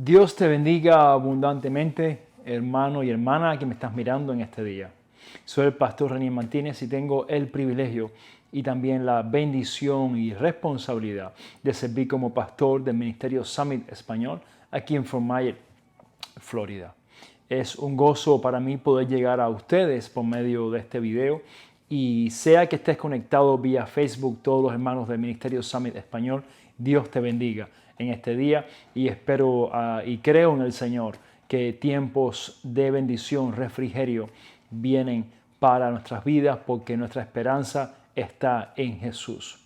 Dios te bendiga abundantemente, hermano y hermana que me estás mirando en este día. Soy el pastor Renier Martínez y tengo el privilegio y también la bendición y responsabilidad de servir como pastor del Ministerio Summit Español aquí en Fort Myers, Florida. Es un gozo para mí poder llegar a ustedes por medio de este video y sea que estés conectado vía Facebook, todos los hermanos del Ministerio Summit Español, Dios te bendiga en este día y espero y creo en el Señor que tiempos de bendición, refrigerio vienen para nuestras vidas porque nuestra esperanza está en Jesús.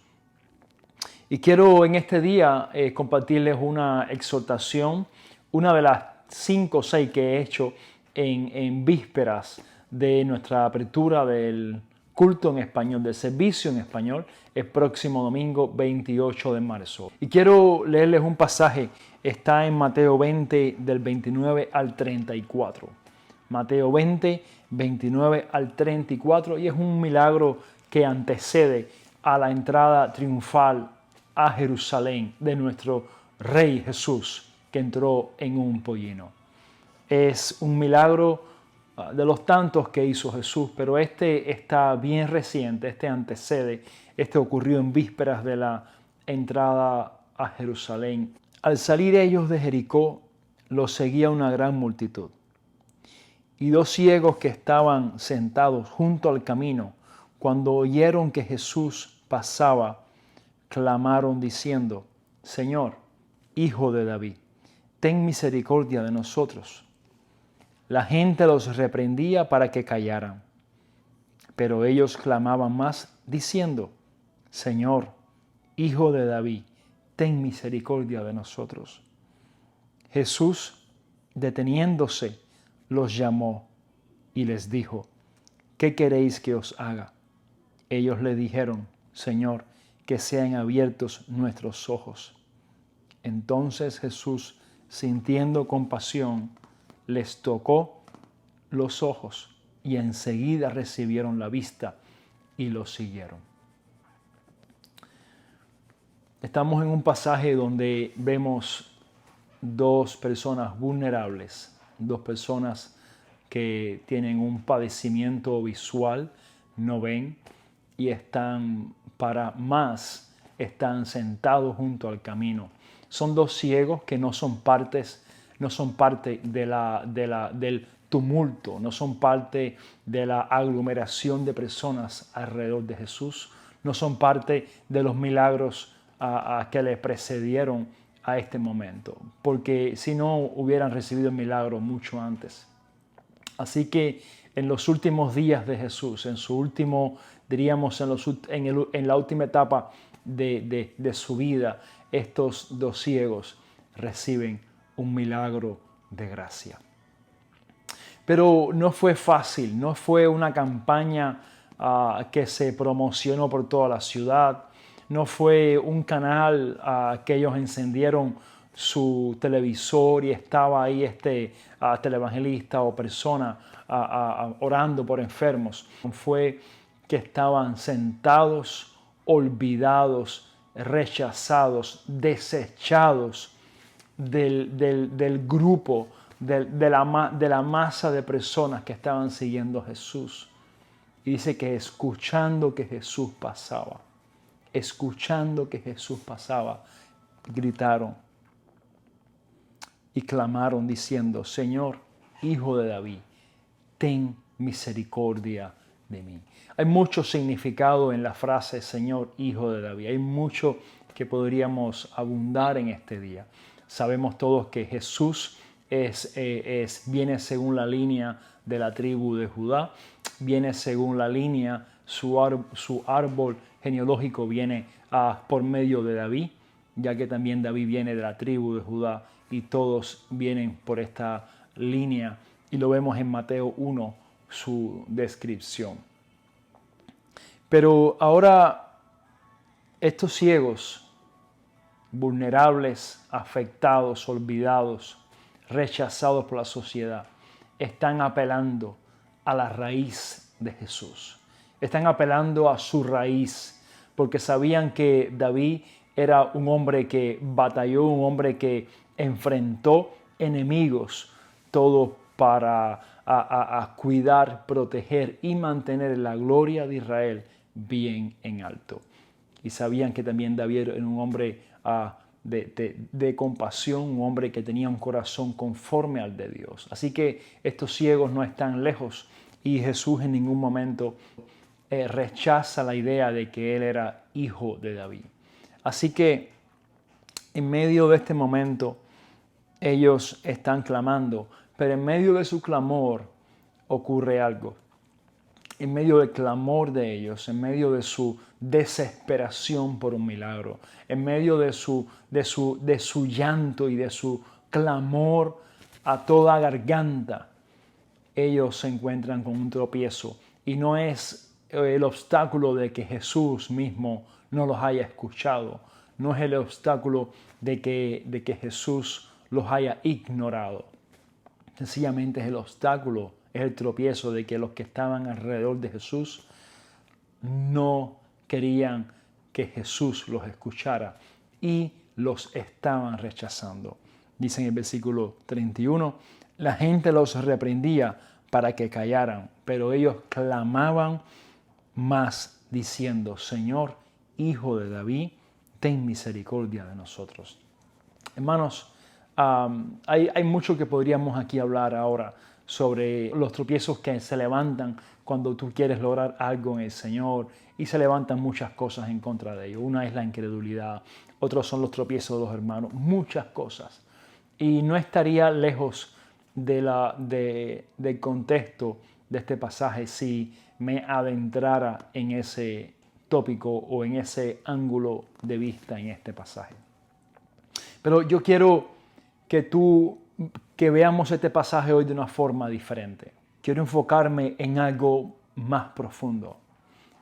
Y quiero en este día compartirles una exhortación, una de las 5 o 6 que he hecho en vísperas de nuestra apertura del culto en español, del servicio en español, el próximo domingo 28 de marzo. Y quiero leerles un pasaje, está en Mateo 20 del 29 al 34. Mateo 20, 29 al 34 y es un milagro que antecede a la entrada triunfal a Jerusalén de nuestro Rey Jesús que entró en un pollino. Es un milagro de los tantos que hizo Jesús, pero este está bien reciente, este antecede, este ocurrió en vísperas de la entrada a Jerusalén. Al salir ellos de Jericó, los seguía una gran multitud. Y 2 ciegos que estaban sentados junto al camino, cuando oyeron que Jesús pasaba, clamaron diciendo: Señor, Hijo de David, ten misericordia de nosotros. La gente los reprendía para que callaran, pero ellos clamaban más diciendo: Señor, Hijo de David, ten misericordia de nosotros. Jesús, deteniéndose, los llamó y les dijo: ¿qué queréis que os haga? Ellos le dijeron: Señor, que sean abiertos nuestros ojos. Entonces Jesús, sintiendo compasión, les tocó los ojos y enseguida recibieron la vista y los siguieron. Estamos en un pasaje donde vemos 2 personas vulnerables, 2 personas que tienen un padecimiento visual, no ven y están sentados junto al camino. Son 2 ciegos que no son parte del tumulto, no son parte de la aglomeración de personas alrededor de Jesús, no son parte de los milagros que le precedieron a este momento, porque si no hubieran recibido el milagro mucho antes. Así que en los últimos días de Jesús, en su último, diríamos en la última etapa de su vida, estos 2 ciegos reciben un milagro de gracia. Pero no fue fácil, no fue una campaña que se promocionó por toda la ciudad, no fue un canal que ellos encendieron su televisor y estaba ahí este televangelista o persona orando por enfermos. Fue que estaban sentados, olvidados, rechazados, desechados del grupo, de la masa de personas que estaban siguiendo a Jesús. Y dice que escuchando que Jesús pasaba, gritaron y clamaron diciendo: Señor, Hijo de David, ten misericordia de mí. Hay mucho significado en la frase Señor, Hijo de David. Hay mucho que podríamos abundar en este día. Sabemos todos que Jesús viene según la línea de la tribu de Judá, viene según la línea, su árbol genealógico viene por medio de David, ya que también David viene de la tribu de Judá y todos vienen por esta línea y lo vemos en Mateo 1, su descripción. Pero ahora estos ciegos, vulnerables, afectados, olvidados, rechazados por la sociedad, están apelando a la raíz de Jesús. Están apelando a su raíz, porque sabían que David era un hombre que batalló, un hombre que enfrentó enemigos, todo para a cuidar, proteger y mantener la gloria de Israel bien en alto. Y sabían que también David era un hombre de compasión, un hombre que tenía un corazón conforme al de Dios. Así que estos ciegos no están lejos y Jesús en ningún momento rechaza la idea de que él era hijo de David. Así que en medio de este momento ellos están clamando, pero en medio de su clamor ocurre algo. En medio del clamor de ellos, en medio de su desesperación por un milagro, en medio de su llanto y de su clamor a toda garganta, ellos se encuentran con un tropiezo. Y no es el obstáculo de que Jesús mismo no los haya escuchado, no es el obstáculo de que Jesús los haya ignorado. Sencillamente es el obstáculo, es el tropiezo de que los que estaban alrededor de Jesús no querían que Jesús los escuchara y los estaban rechazando. Dice en el versículo 31, la gente los reprendía para que callaran, pero ellos clamaban más diciendo, Señor, Hijo de David, ten misericordia de nosotros. Hermanos, hay mucho que podríamos aquí hablar ahora sobre los tropiezos que se levantan cuando tú quieres lograr algo en el Señor y se levantan muchas cosas en contra de ello. Una es la incredulidad, otros son los tropiezos de los hermanos, muchas cosas. Y no estaría lejos del contexto de este pasaje si me adentrara en ese tópico o en ese ángulo de vista en este pasaje. Pero yo quiero que veamos este pasaje hoy de una forma diferente. Quiero enfocarme en algo más profundo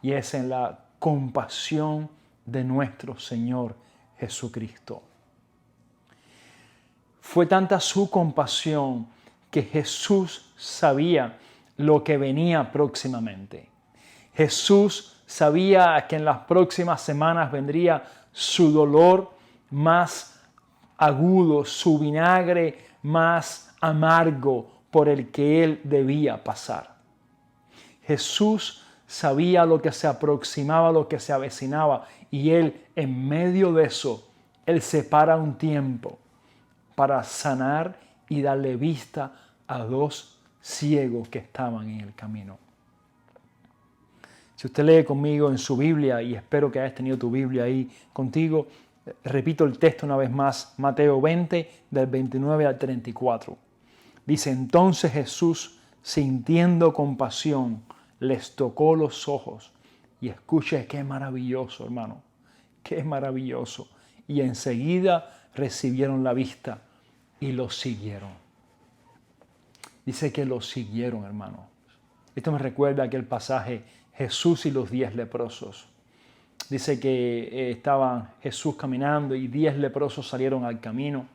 y es en la compasión de nuestro Señor Jesucristo. Fue tanta su compasión que Jesús sabía lo que venía próximamente. Jesús sabía que en las próximas semanas vendría su dolor más agudo, su vinagre más amargo por el que él debía pasar. Jesús sabía lo que se aproximaba, lo que se avecinaba, y él en medio de eso, él separa un tiempo para sanar y darle vista a dos ciegos que estaban en el camino. Si usted lee conmigo en su Biblia, y espero que hayas tenido tu Biblia ahí contigo, repito el texto una vez más, Mateo 20, del 29 al 34. Dice, entonces Jesús, sintiendo compasión, les tocó los ojos. Y escuche qué maravilloso, hermano, qué maravilloso. Y enseguida recibieron la vista y los siguieron. Dice que los siguieron, hermano. Esto me recuerda aquel pasaje, Jesús y los 10 leprosos. Dice que estaban Jesús caminando y 10 leprosos salieron al camino,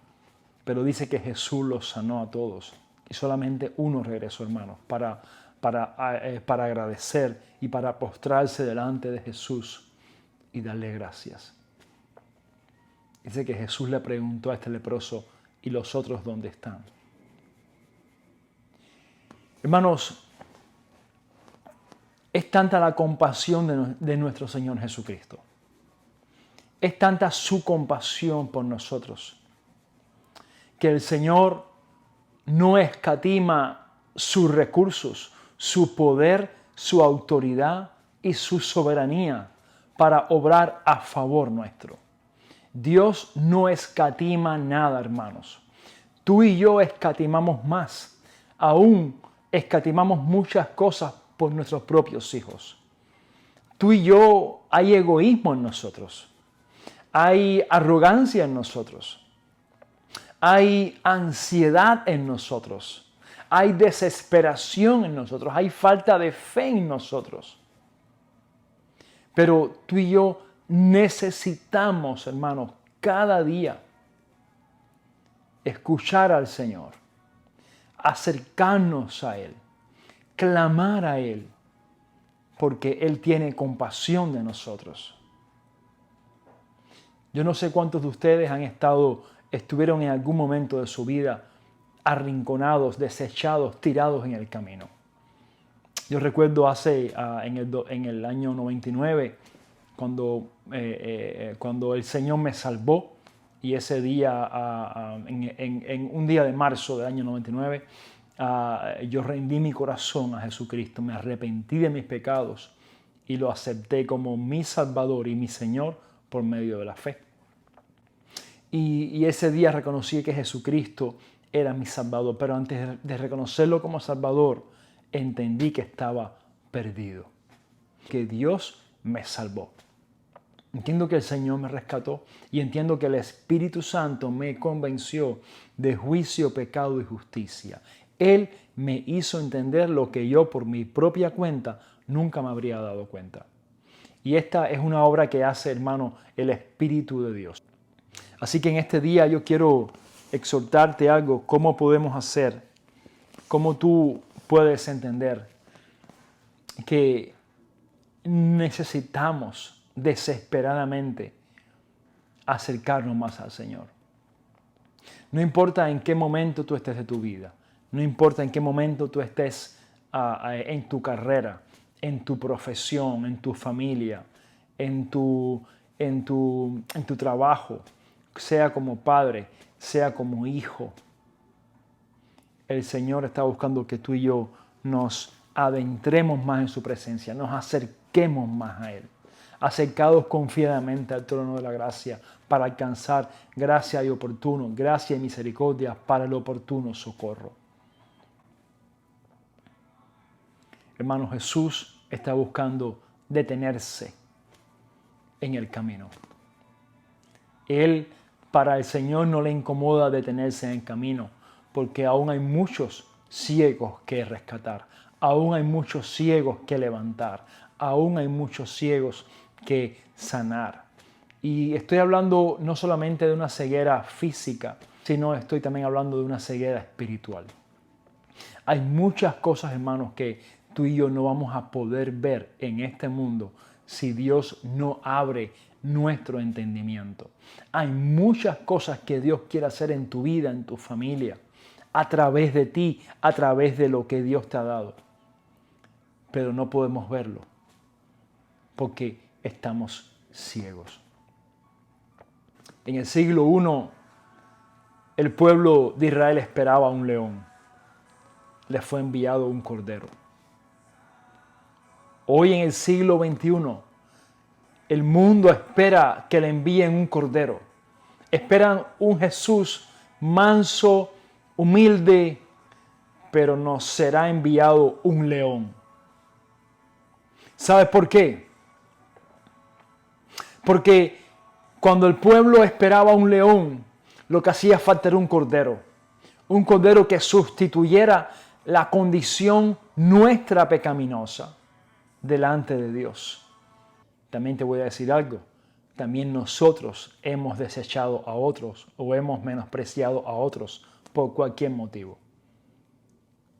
pero dice que Jesús los sanó a todos. Y solamente uno regresó, hermanos, para agradecer y para postrarse delante de Jesús y darle gracias. Dice que Jesús le preguntó a este leproso, ¿y los otros dónde están? Hermanos, es tanta la compasión de nuestro Señor Jesucristo. Es tanta su compasión por nosotros que el Señor no escatima sus recursos, su poder, su autoridad y su soberanía para obrar a favor nuestro. Dios no escatima nada, hermanos. Tú y yo escatimamos más. Aún escatimamos muchas cosas por nuestros propios hijos. Tú y yo, hay egoísmo en nosotros. Hay arrogancia en nosotros. Hay ansiedad en nosotros. Hay desesperación en nosotros. Hay falta de fe en nosotros. Pero tú y yo necesitamos, hermanos, cada día escuchar al Señor, acercarnos a Él, clamar a Él, porque Él tiene compasión de nosotros. Yo no sé cuántos de ustedes estuvieron en algún momento de su vida arrinconados, desechados, tirados en el camino. Yo recuerdo en el año 99, cuando el Señor me salvó, y ese día, en un día de marzo del año 99, yo rendí mi corazón a Jesucristo, me arrepentí de mis pecados y lo acepté como mi Salvador y mi Señor por medio de la fe. Y ese día reconocí que Jesucristo era mi Salvador, pero antes de reconocerlo como Salvador, entendí que estaba perdido, que Dios me salvó. Entiendo que el Señor me rescató y entiendo que el Espíritu Santo me convenció de juicio, pecado y justicia. Él me hizo entender lo que yo por mi propia cuenta nunca me habría dado cuenta. Y esta es una obra que hace, hermano, el Espíritu de Dios. Así que en este día yo quiero exhortarte algo, cómo podemos hacer, cómo tú puedes entender que necesitamos desesperadamente acercarnos más al Señor. No importa en qué momento tú estés de tu vida, no importa en qué momento tú estés en tu carrera, en tu profesión, en tu familia, en tu trabajo, sea como padre, sea como hijo. El Señor está buscando que tú y yo nos adentremos más en su presencia, nos acerquemos más a Él, acercados confiadamente al trono de la gracia para alcanzar gracia y gracia y misericordia para el oportuno socorro. Hermano, Jesús está buscando detenerse en el camino. Para el Señor no le incomoda detenerse en el camino, porque aún hay muchos ciegos que rescatar, aún hay muchos ciegos que levantar, aún hay muchos ciegos que sanar. Y estoy hablando no solamente de una ceguera física, sino estoy también hablando de una ceguera espiritual. Hay muchas cosas, hermanos, que tú y yo no vamos a poder ver en este mundo si Dios no abre nuestro entendimiento. Hay muchas cosas que Dios quiere hacer en tu vida, en tu familia, a través de ti, a través de lo que Dios te ha dado. Pero no podemos verlo porque estamos ciegos. En el siglo I, el pueblo de Israel esperaba un león. Le fue enviado un cordero. Hoy en el siglo XXI, el mundo espera que le envíen un cordero. Esperan un Jesús manso, humilde, pero nos será enviado un león. ¿Sabes por qué? Porque cuando el pueblo esperaba un león, lo que hacía falta era un cordero que sustituyera la condición nuestra pecaminosa delante de Dios. También te voy a decir algo. También nosotros hemos desechado a otros o hemos menospreciado a otros por cualquier motivo.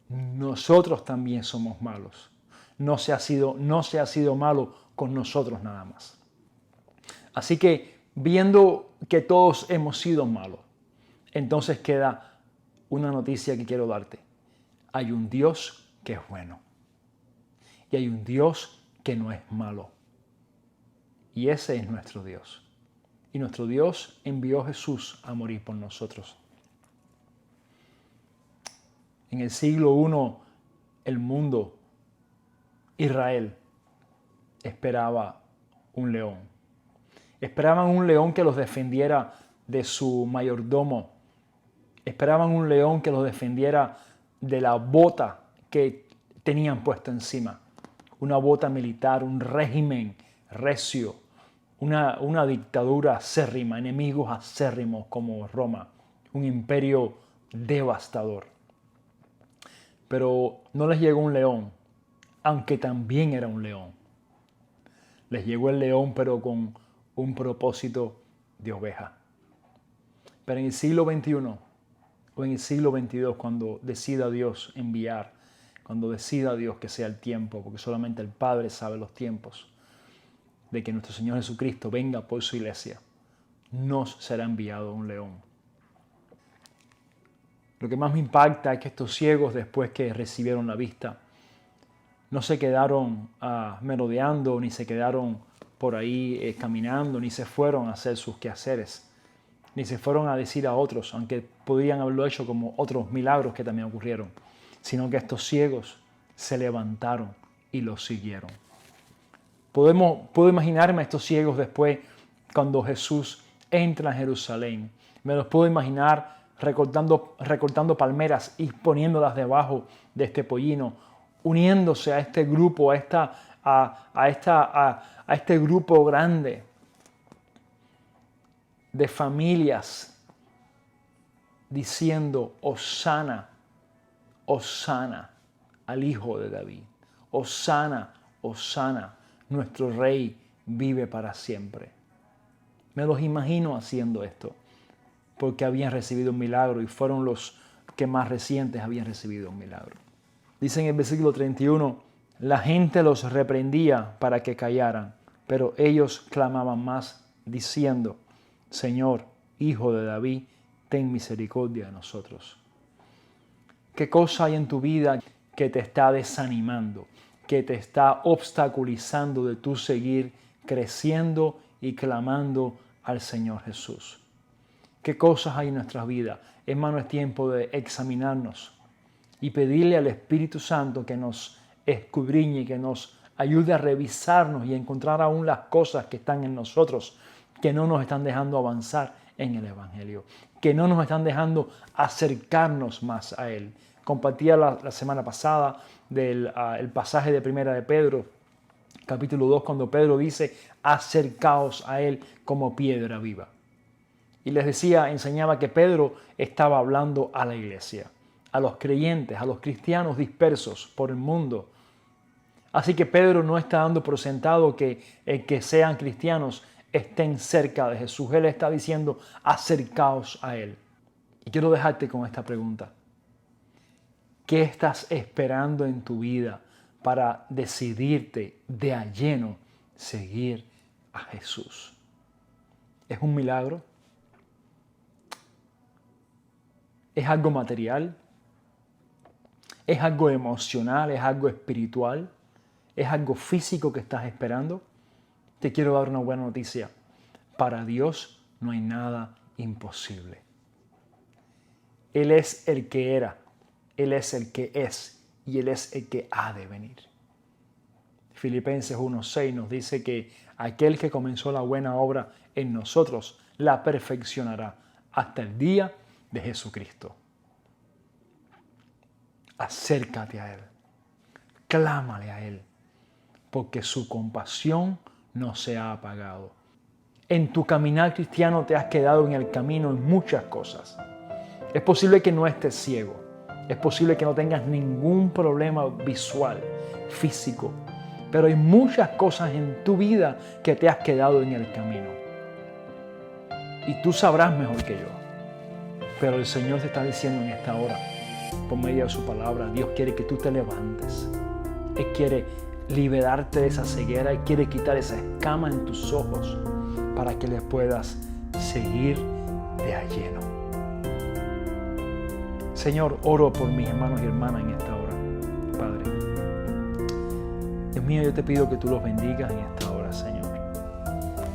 Nosotros también somos malos. No se ha sido malo con nosotros nada más. Así que viendo que todos hemos sido malos, entonces queda una noticia que quiero darte. Hay un Dios que es bueno. Y hay un Dios que no es malo. Y ese es nuestro Dios. Y nuestro Dios envió a Jesús a morir por nosotros. En el siglo I, el mundo, Israel, esperaba un león. Esperaban un león que los defendiera de su mayordomo. Esperaban un león que los defendiera de la bota que tenían puesta encima. Una bota militar, un régimen recio, una dictadura acérrima, enemigos acérrimos como Roma, un imperio devastador. Pero no les llegó un león, aunque también era un león. Les llegó el león, pero con un propósito de oveja. Pero en el siglo XXI o en el siglo XXII, cuando decida Dios enviar, cuando decida Dios que sea el tiempo, porque solamente el Padre sabe los tiempos, de que nuestro Señor Jesucristo venga por su iglesia, nos será enviado un león. Lo que más me impacta es que estos ciegos, después que recibieron la vista, no se quedaron merodeando, ni se quedaron por ahí caminando, ni se fueron a hacer sus quehaceres, ni se fueron a decir a otros, aunque podrían haberlo hecho como otros milagros que también ocurrieron, sino que estos ciegos se levantaron y los siguieron. Puedo imaginarme a estos ciegos después, cuando Jesús entra en Jerusalén. Me los puedo imaginar recortando palmeras y poniéndolas debajo de este pollino, uniéndose a este grupo, a este grupo grande de familias, diciendo: Hosana, Hosana al Hijo de David. Hosana, Hosana, nuestro Rey vive para siempre. Me los imagino haciendo esto, porque habían recibido un milagro y fueron los que más recientes habían recibido un milagro. Dice en el versículo 31, la gente los reprendía para que callaran, pero ellos clamaban más, diciendo: Señor, Hijo de David, ten misericordia de nosotros. ¿Qué cosa hay en tu vida que te está desanimando, que te está obstaculizando de tú seguir creciendo y clamando al Señor Jesús? ¿Qué cosas hay en nuestras vidas? Hermano, es tiempo de examinarnos y pedirle al Espíritu Santo que nos escudriñe, que nos ayude a revisarnos y a encontrar aún las cosas que están en nosotros, que no nos están dejando avanzar en el Evangelio, que no nos están dejando acercarnos más a Él. Compartía la semana pasada el pasaje de Primera de Pedro, capítulo 2, cuando Pedro dice: acercaos a Él como piedra viva. Y les decía, enseñaba que Pedro estaba hablando a la iglesia, a los creyentes, a los cristianos dispersos por el mundo. Así que Pedro no está dando por sentado que sean cristianos estén cerca de Jesús. Él está diciendo: acercaos a Él. Y quiero dejarte con esta pregunta. ¿Qué estás esperando en tu vida para decidirte de a lleno seguir a Jesús? ¿Es un milagro? ¿Es algo material? ¿Es algo emocional? ¿Es algo espiritual? ¿Es algo físico que estás esperando? Te quiero dar una buena noticia. Para Dios no hay nada imposible. Él es el que era, Él es el que es y Él es el que ha de venir. Filipenses 1:6 nos dice que aquel que comenzó la buena obra en nosotros la perfeccionará hasta el día de Jesucristo. Acércate a Él, clámale a Él, porque su compasión no se ha apagado. En tu caminar cristiano te has quedado en el camino en muchas cosas. Es posible que no estés ciego, es posible que no tengas ningún problema visual, físico, pero hay muchas cosas en tu vida que te has quedado en el camino. Y tú sabrás mejor que yo. Pero el Señor te está diciendo en esta hora, por medio de su palabra, Dios quiere que tú te levantes. Él quiere liberarte de esa ceguera y quiere quitar esa escama en tus ojos para que le puedas seguir de a lleno. Señor, oro por mis hermanos y hermanas en esta hora, Padre. Dios mío, yo te pido que tú los bendigas en esta hora, Señor.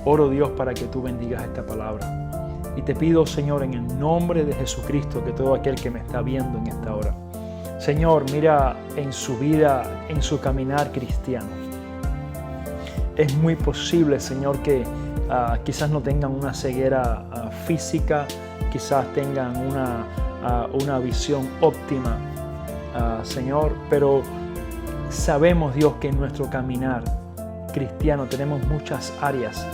Oro, Dios, para que tú bendigas esta palabra. Y te pido, Señor, en el nombre de Jesucristo, que todo aquel que me está viendo en esta hora, Señor, mira en su vida, en su caminar cristiano. Es muy posible, Señor, que quizás no tengan una ceguera física, quizás tengan una visión óptima, Señor, pero sabemos, Dios, que en nuestro caminar cristiano tenemos muchas áreas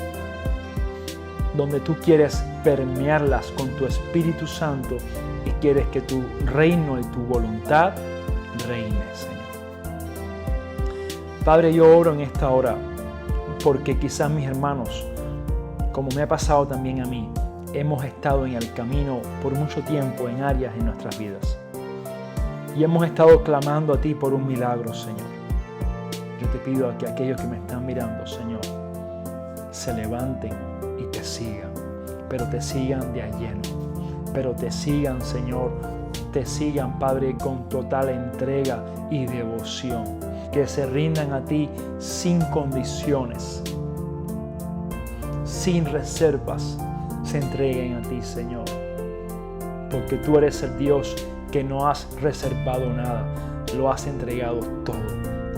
donde tú quieres permearlas con tu Espíritu Santo y quieres que tu reino y tu voluntad reine, Señor. Padre, yo oro en esta hora porque quizás mis hermanos, como me ha pasado también a mí, hemos estado en el camino por mucho tiempo en áreas de nuestras vidas y hemos estado clamando a ti por un milagro, Señor. Yo te pido a que aquellos que me están mirando, Señor, se levanten y te sigan, pero te sigan de a lleno, pero te sigan, Señor, te sigan, Padre, con total entrega y devoción. Que se rindan a ti sin condiciones, sin reservas, se entreguen a ti, Señor. Porque tú eres el Dios que no has reservado nada, lo has entregado todo.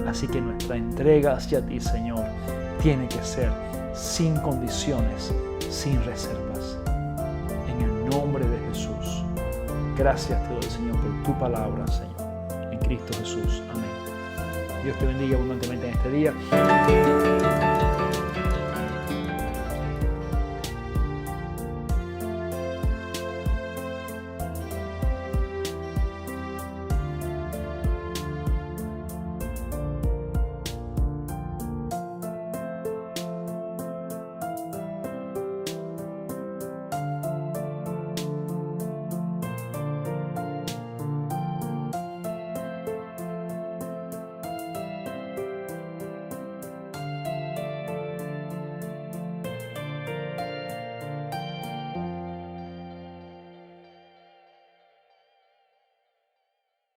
Así que nuestra entrega hacia ti, Señor, tiene que ser sin condiciones, sin reservas. En el nombre de Jesús. Gracias te doy, Señor, por tu palabra, Señor. En Cristo Jesús. Amén. Dios te bendiga abundantemente en este día.